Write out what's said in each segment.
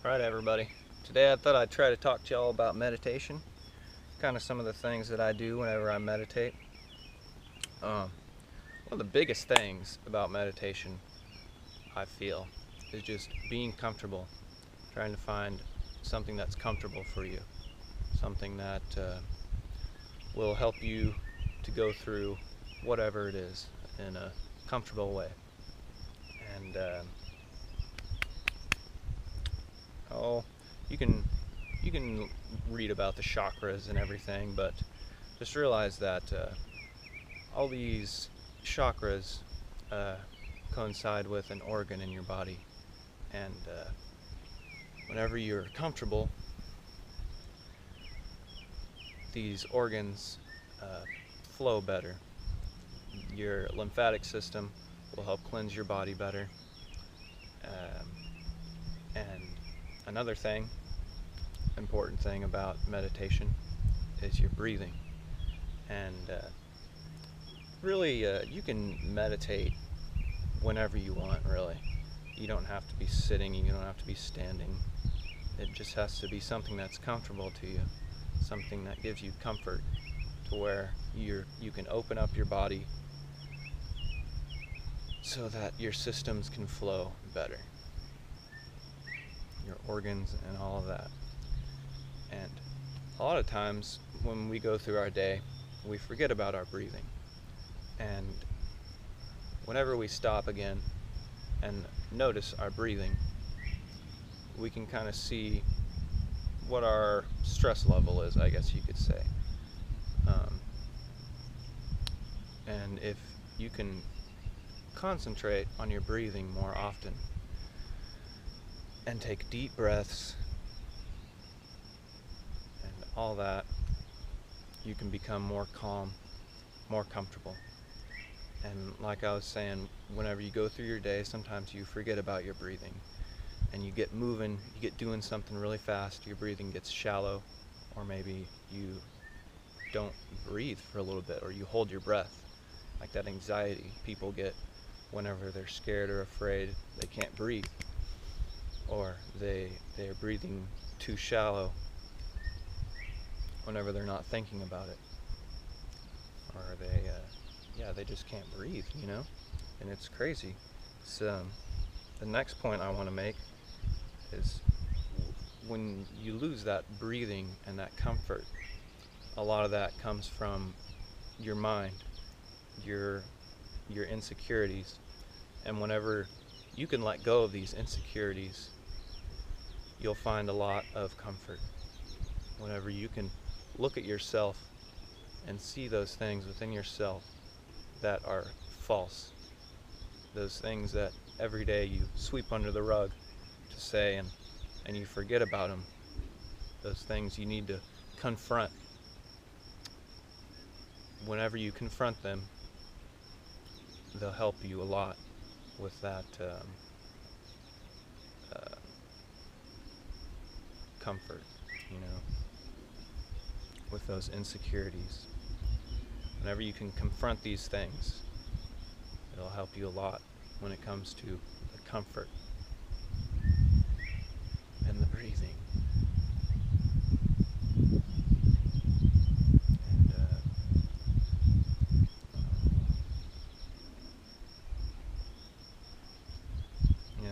Alright everybody, today I thought I'd try to talk to y'all about meditation, kind of some of the things that I do whenever I meditate. One of the biggest things about meditation, I feel, is just being comfortable, trying to find something that's comfortable for you, something that will help you to go through whatever it is in a comfortable way. And you can read about the chakras and everything, but just realize that all these chakras coincide with an organ in your body, and whenever you're comfortable, these organs flow better. Your lymphatic system will help cleanse your body better. And another important thing about meditation is your breathing. And really, you can meditate whenever you want, really. You don't have to be sitting, you don't have to be standing. It just has to be something that's comfortable to you, something that gives you comfort, to where you can open up your body so that your systems can flow better, your organs and all of that. And a lot of times when we go through our day, we forget about our breathing. And whenever we stop again and notice our breathing, we can kind of see what our stress level is, I guess you could say. And if you can concentrate on your breathing more often and take deep breaths and all that, you can become more calm, more comfortable. And like I was saying, whenever you go through your day, sometimes you forget about your breathing and you get moving, you get doing something really fast, your breathing gets shallow, or maybe you don't breathe for a little bit, or you hold your breath, like that anxiety people get whenever they're scared or afraid. They can't breathe, or they're breathing too shallow whenever they're not thinking about it, or they just can't breathe, and it's crazy. So the next point I want to make is, when you lose that breathing and that comfort, a lot of that comes from your mind, your insecurities. And whenever you can let go of these insecurities, you'll find a lot of comfort. Whenever you can look at yourself and see those things within yourself that are false, those things that every day you sweep under the rug to say, and you forget about them, those things you need to confront. Whenever you confront them, they'll help you a lot with that comfort, with those insecurities. Whenever you can confront these things, it'll help you a lot when it comes to the comfort and the breathing.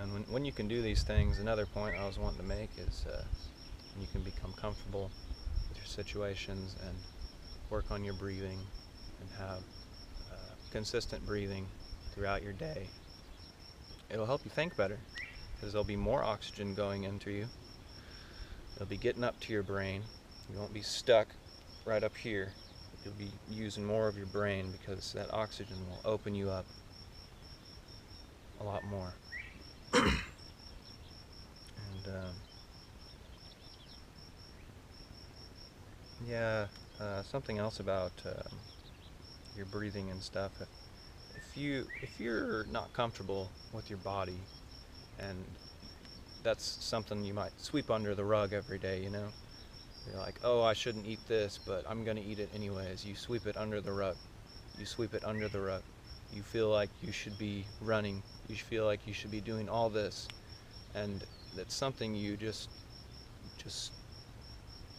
And when you can do these things, another point I was wanting to make is when you can become comfortable with your situations and work on your breathing and have consistent breathing throughout your day, it'll help you think better, because there'll be more oxygen going into you. It'll be getting up to your brain. You won't be stuck right up here. You'll be using more of your brain, because that oxygen will open you up a lot more. And something else about your breathing and stuff. If you're not comfortable with your body, and that's something you might sweep under the rug every day, You're like, oh, I shouldn't eat this, but I'm gonna eat it anyways. You sweep it under the rug. You sweep it under the rug. You feel like you should be running. You feel like you should be doing all this, and that's something you just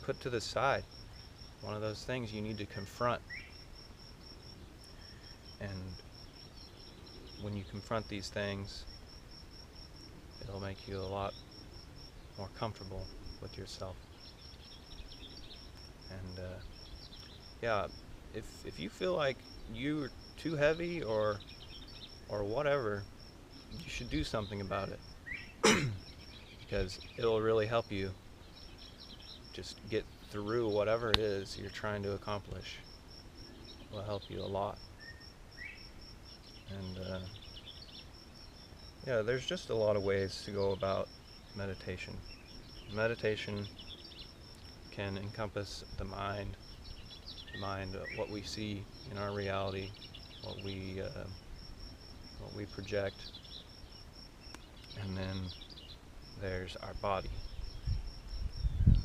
put to the side. One of those things you need to confront. And when you confront these things, it'll make you a lot more comfortable with yourself. And yeah, if you feel like you're too heavy or whatever, you should do something about it. Because it'll really help you just get through whatever it is you're trying to accomplish. It will help you a lot. And yeah, there's just a lot of ways to go about meditation. Meditation can encompass the mind, what we see in our reality, what we project, and then there's our body. And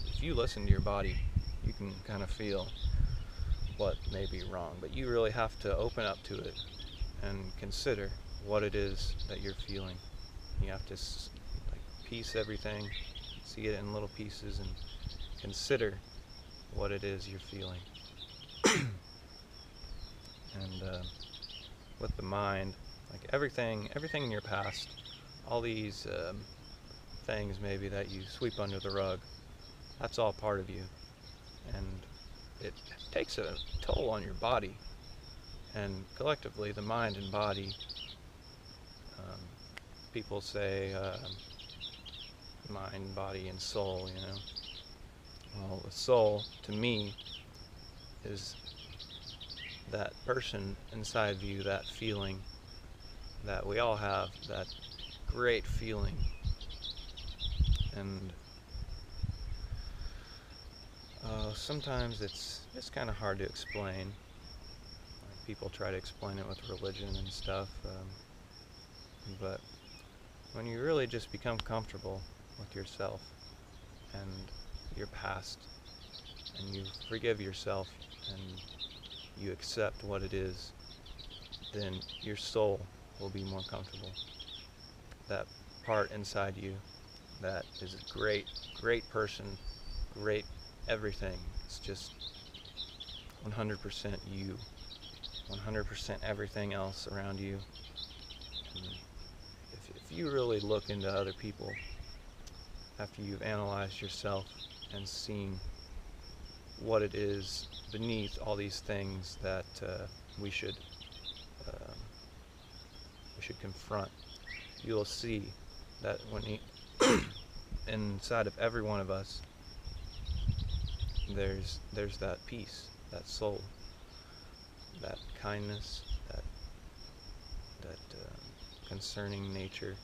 if you listen to your body, you can kind of feel what may be wrong, but you really have to open up to it and consider what it is that you're feeling. You have to piece everything, see it in little pieces, and consider what it is you're feeling. And with the mind, like everything in your past, all these things maybe that you sweep under the rug, that's all part of you, and it takes a toll on your body. And collectively, the mind and body, people say mind, body, and soul, you know. Well, the soul, to me, is that person inside of you, that feeling that we all have, that great feeling. And sometimes it's just kind of hard to explain. Like people try to explain it with religion and stuff, but when you really just become comfortable with yourself and your past, and you forgive yourself and you accept what it is, then your soul will be more comfortable. That part inside you that is a great person, great everything. It's just 100% you, 100% everything else around you. And if you really look into other people after you've analyzed yourself and seen what it is beneath all these things that we should confront, you'll see that inside of every one of us, there's that peace, that soul, that kindness, that concerning nature.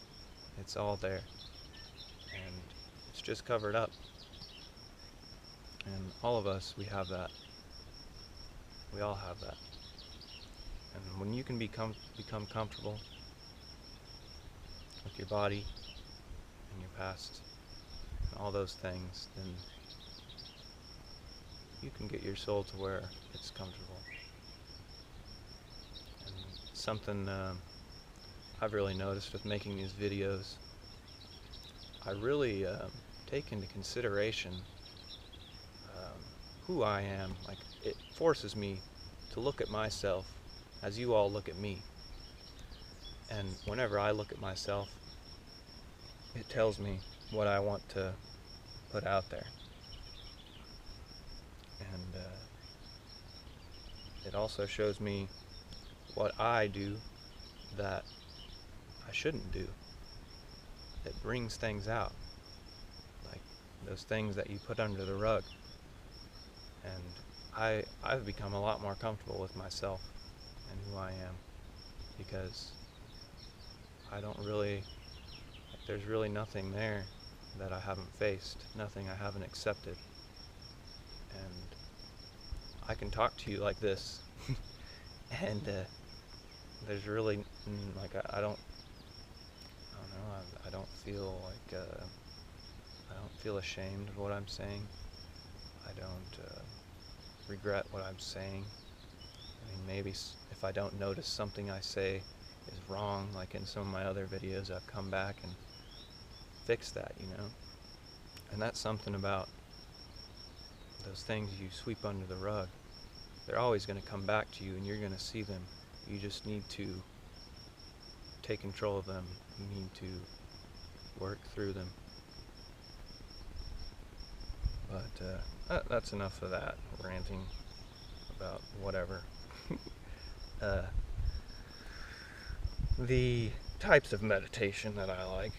It's all there, and it's just covered up. And all of us, we have that. We all have that. And when you can become comfortable with your body and your past and all those things, then you can get your soul to where it's comfortable. And something I've really noticed with making these videos, I really take into consideration who I am. Like, it forces me to look at myself as you all look at me. And whenever I look at myself, it tells me what I want to put out there. And it also shows me what I do that I shouldn't do. It brings things out, like those things that you put under the rug. And I've become a lot more comfortable with myself and who I am, because I don't really, there's really nothing there that I haven't faced, nothing I haven't accepted. And I can talk to you like this, and there's really, like, I don't know, I don't feel like, I don't feel ashamed of what I'm saying. I don't regret what I'm saying. I mean, maybe if I don't notice something I say is wrong, like in some of my other videos, I've come back and fix that, you know? And that's something about those things you sweep under the rug. They're always going to come back to you, and you're going to see them. You just need to take control of them. You need to work through them. But that's enough of that ranting about whatever. The types of meditation that I like,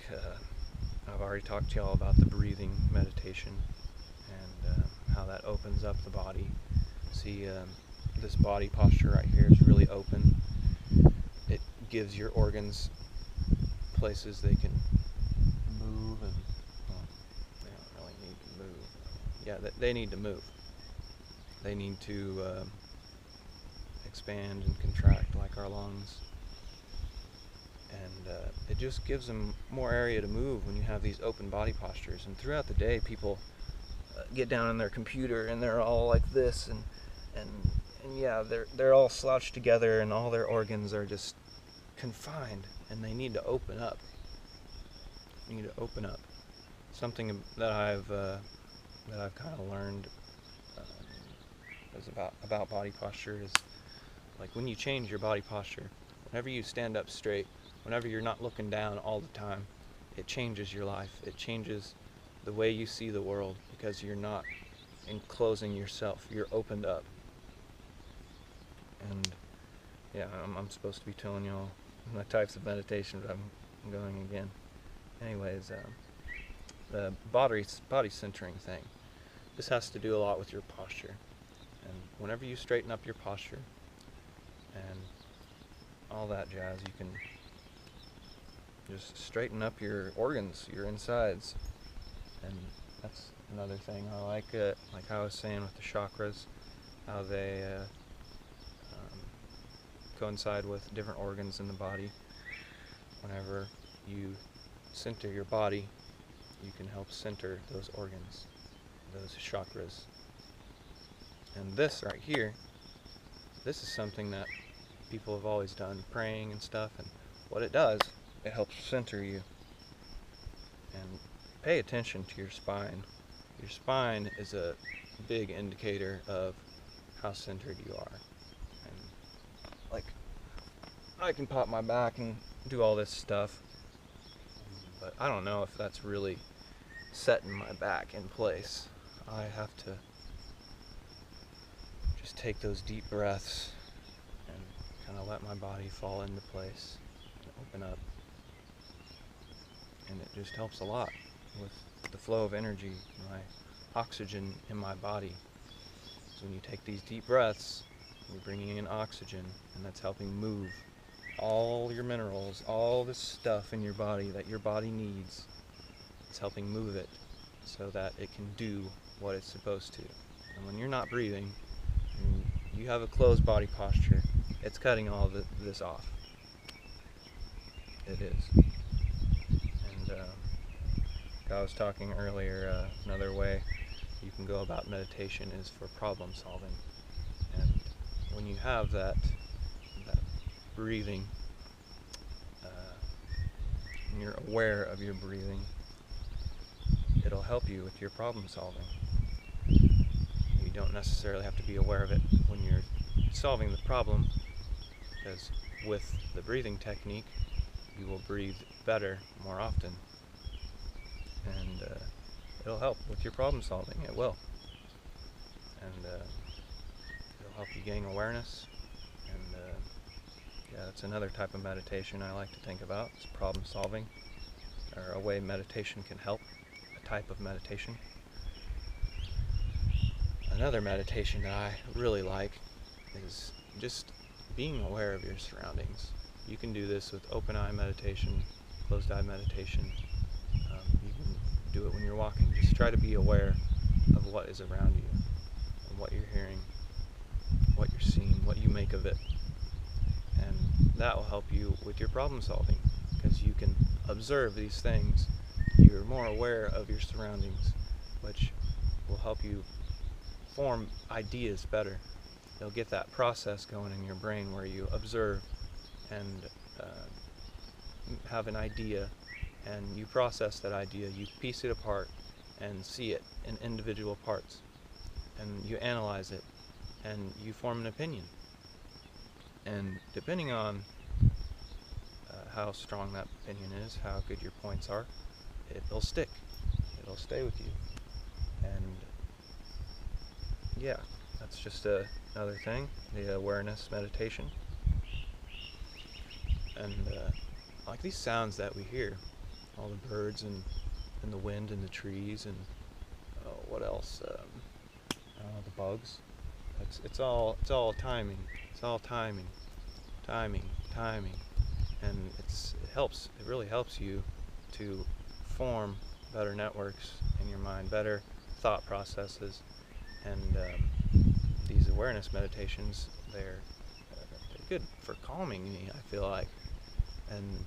I've already talked to y'all about the breathing meditation and how that opens up the body. See, this body posture right here is really open. It gives your organs places they can move, and well, they don't really need to move. Yeah, they need to move. They need to expand and contract like our lungs. And it just gives them more area to move when you have these open body postures. And throughout the day, people get down on their computer and they're all like this, and yeah, they're all slouched together, and all their organs are just confined, and they need to open up. You need to open up. Something that I've kind of learned is about body posture is, like, when you change your body posture, whenever you stand up straight, whenever you're not looking down all the time, it changes your life. It changes the way you see the world, because you're not enclosing yourself. You're opened up. And yeah, I'm supposed to be telling y'all the types of meditation, but I'm going again. Anyways, the body centering thing. This has to do a lot with your posture. And whenever you straighten up your posture and all that jazz, you can just straighten up your organs, your insides. And that's another thing I like. Like I was saying with the chakras, how they coincide with different organs in the body. Whenever you center your body, you can help center those organs, those chakras. And this right here, this is something that people have always done, praying and stuff, and what it does, it helps center you. And pay attention to your spine. Your spine is a big indicator of how centered you are. And like, I can pop my back and do all this stuff, but I don't know if that's really setting my back in place. I have to just take those deep breaths and kind of let my body fall into place and open up. And it just helps a lot with the flow of energy, my oxygen in my body. So when you take these deep breaths, you're bringing in oxygen, and that's helping move all your minerals, all this stuff in your body that your body needs. It's helping move it so that it can do what it's supposed to. And when you're not breathing, and you have a closed body posture, it's cutting all this off. It is. And I was talking earlier, another way you can go about meditation is for problem solving. And when you have that breathing, and you're aware of your breathing, it'll help you with your problem solving. You don't necessarily have to be aware of it when you're solving the problem, because with the breathing technique, you will breathe better more often. And it'll help with your problem solving. It will. And it'll help you gain awareness. And yeah, that's another type of meditation I like to think about. It's problem solving, or a way meditation can help. A type of meditation. Another meditation that I really like is just being aware of your surroundings. You can do this with open eye meditation, closed eye meditation. You can do it when you're walking. Just try to be aware of what is around you, and what you're hearing, what you're seeing, what you make of it. And that will help you with your problem solving, because you can observe these things. You're more aware of your surroundings, which will help you form ideas better. You'll get that process going in your brain where you observe and have an idea and you process that idea, you piece it apart and see it in individual parts, and you analyze it, and you form an opinion. And depending on how strong that opinion is, how good your points are, it'll stick. It'll stay with you. And yeah, that's just another thing, the awareness meditation. And like these sounds that we hear, all the birds and the wind and the trees and what else? I don't know, the bugs. It's all timing. It's all timing, and it helps. It really helps you to form better networks in your mind, better thought processes, and these awareness meditations, they're good for calming me, I feel like. And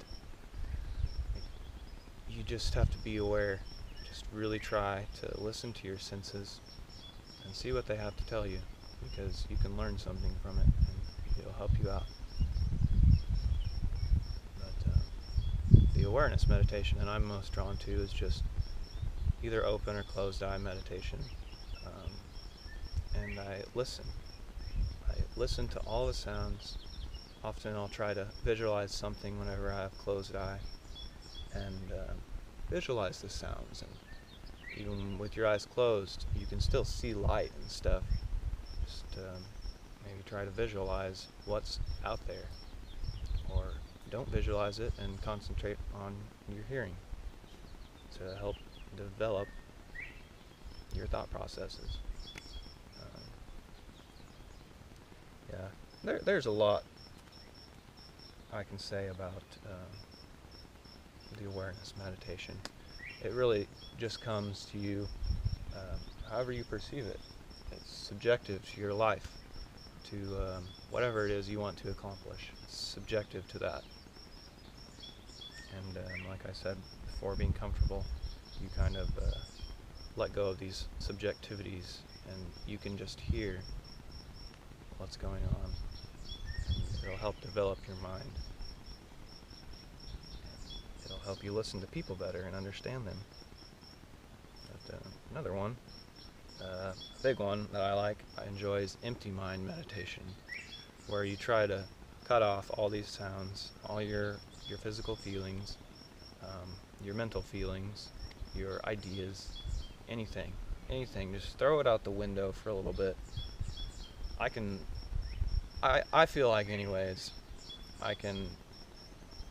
you just have to be aware. Just really try to listen to your senses and see what they have to tell you, because you can learn something from it and it'll help you out. But the awareness meditation that I'm most drawn to is just either open or closed eye meditation. And I listen to all the sounds. Often I'll try to visualize something whenever I have closed eye, and visualize the sounds. And even with your eyes closed, you can still see light and stuff. Just maybe try to visualize what's out there, or don't visualize it and concentrate on your hearing to help develop your thought processes. Yeah, there's a lot I can say about the awareness meditation. It really just comes to you however you perceive it. It's subjective to your life, to whatever it is you want to accomplish. It's subjective to that. And like I said before, being comfortable, you kind of let go of these subjectivities, and you can just hear what's going on. And it'll help develop your mind. It'll help you listen to people better and understand them. But another one, a big one that I enjoy, is empty mind meditation, where you try to cut off all these sounds, all your physical feelings, your mental feelings, your ideas, anything, just throw it out the window for a little bit. I feel like anyways, I can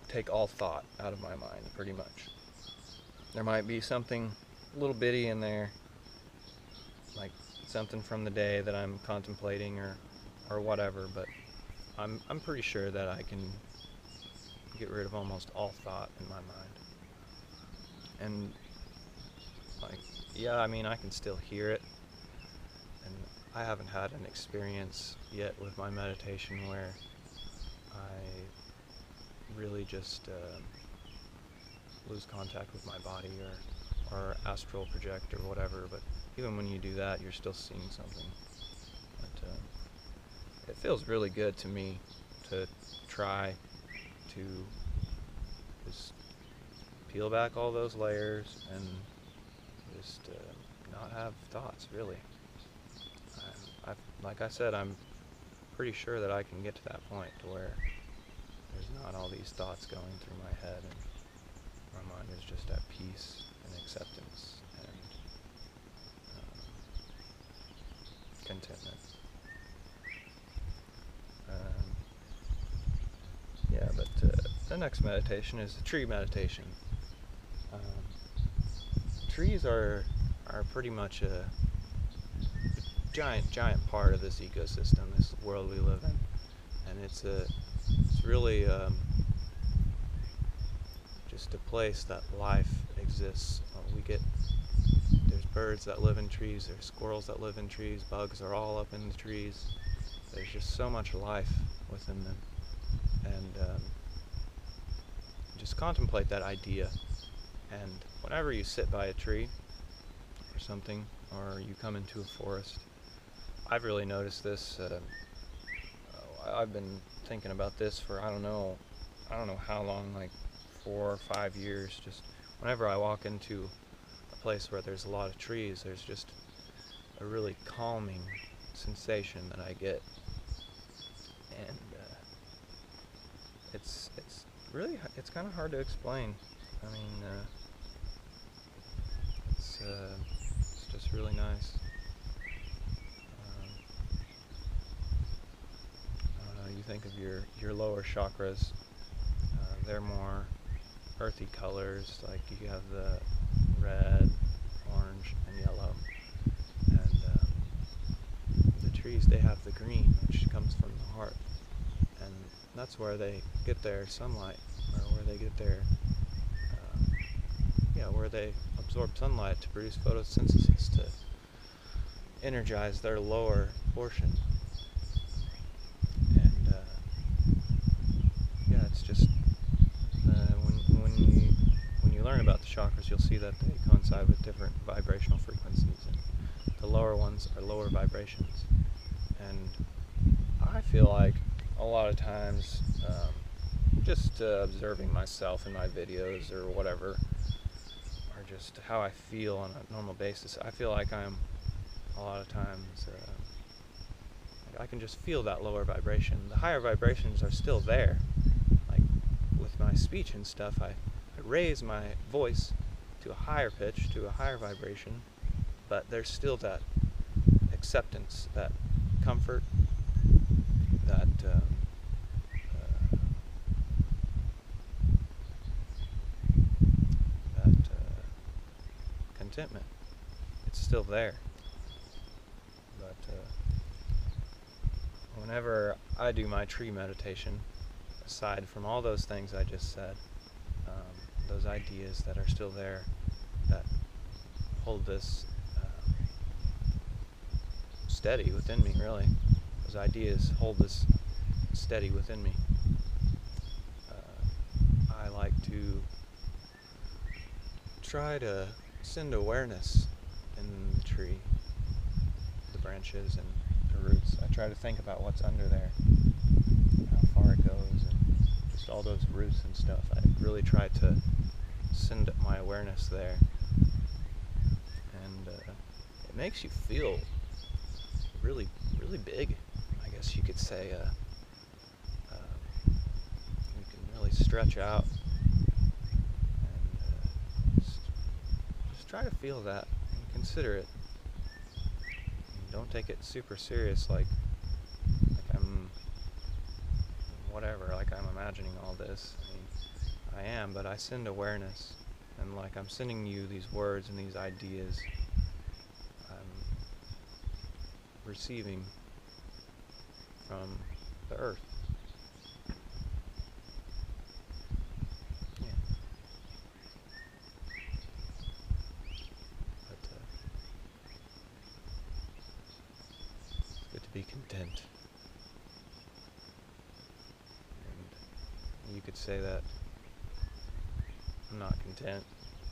take all thought out of my mind, pretty much. There might be something a little bitty in there, like something from the day that I'm contemplating or whatever, but I'm pretty sure that I can get rid of almost all thought in my mind. And I mean, I can still hear it, and I haven't had an experience yet with my meditation where I really just lose contact with my body or astral project or whatever. But even when you do that, you're still seeing something. But it feels really good to me to try to just peel back all those layers and just not have thoughts, really. Like I said, I'm pretty sure that I can get to that point to where there's not all these thoughts going through my head, and my mind is just at peace and acceptance and contentment. But the next meditation is the tree meditation. Trees are pretty much a giant part of this ecosystem, this world we live in, and it's really just a place that life exists. There's birds that live in trees, there's squirrels that live in trees, bugs are all up in the trees. There's just so much life within them, and just contemplate that idea. And whenever you sit by a tree or something, or you come into a forest, I've really noticed this. I've been thinking about this for I don't know how long, like 4 or 5 years, just whenever I walk into a place where there's a lot of trees, there's just a really calming sensation that I get, and it's it's kind of hard to explain. I mean, it's just really nice. I don't know. You think of your lower chakras. They're more earthy colors, like you have the red, orange, and yellow. And the trees, they have the green, which comes from the heart. And that's where they get their sunlight, or where they get their, where they absorb sunlight to produce photosynthesis, to energize their lower portion. And it's just when you learn about the chakras, you'll see that they coincide with different vibrational frequencies, and the lower ones are lower vibrations. And I feel like a lot of times, just observing myself in my videos or whatever, or just how I feel on a normal basis, I feel like I'm a lot of times I can just feel that lower vibration. The higher vibrations are still there. Like with my speech and stuff, I raise my voice to a higher pitch, to a higher vibration, but there's still that acceptance, that comfort, that contentment. It's still there. But whenever I do my tree meditation, aside from all those things I just said, those ideas that are still there, that hold this steady within me, really. Those ideas hold this steady within me. I like to try to send awareness in the tree, the branches and the roots. I try to think about what's under there, how far it goes, and just all those roots and stuff. I really try to send my awareness there, and it makes you feel really, really big, I guess you could say. You can really stretch out, and just try to feel that and consider it. And don't take it super serious, like I'm whatever, like I'm imagining all this. I mean, I am, but I send awareness, and like I'm sending you these words and these ideas. I'm receiving from the earth. Yeah. But it's good to be content. And you could say that I'm not content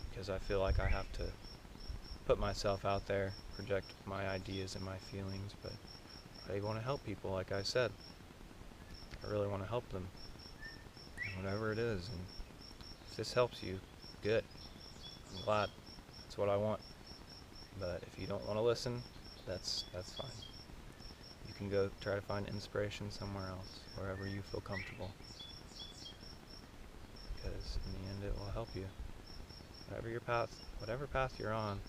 because I feel like I have to put myself out there, project my ideas and my feelings, but I want to help people, like I said. I really want to help them, whatever it is, and if this helps you, good. I'm glad. That's what I want. But if you don't want to listen, that's fine. You can go try to find inspiration somewhere else, wherever you feel comfortable, because in the end it will help you. Whatever path you're on,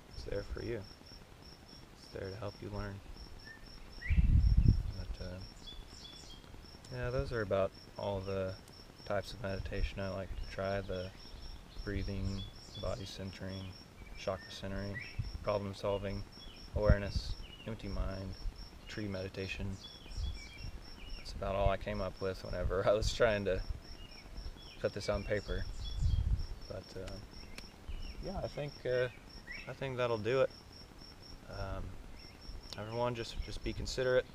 it's there for you. It's there to help you learn. But yeah, those are about all the types of meditation I like to try. The breathing, body centering, chakra centering, problem solving, awareness, empty mind, tree meditation. That's about all I came up with whenever I was trying to put this on paper. But yeah, I think that'll do it. Everyone, just be considerate,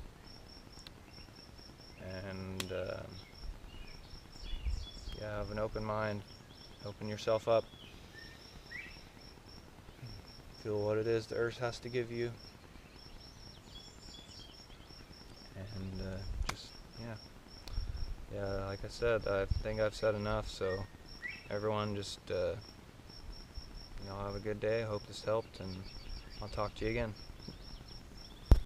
and yeah, have an open mind. Open yourself up. Feel what it is the earth has to give you, and just yeah, like I said, I think I've said enough, so everyone just, have a good day. Hope this helped, and I'll talk to you again.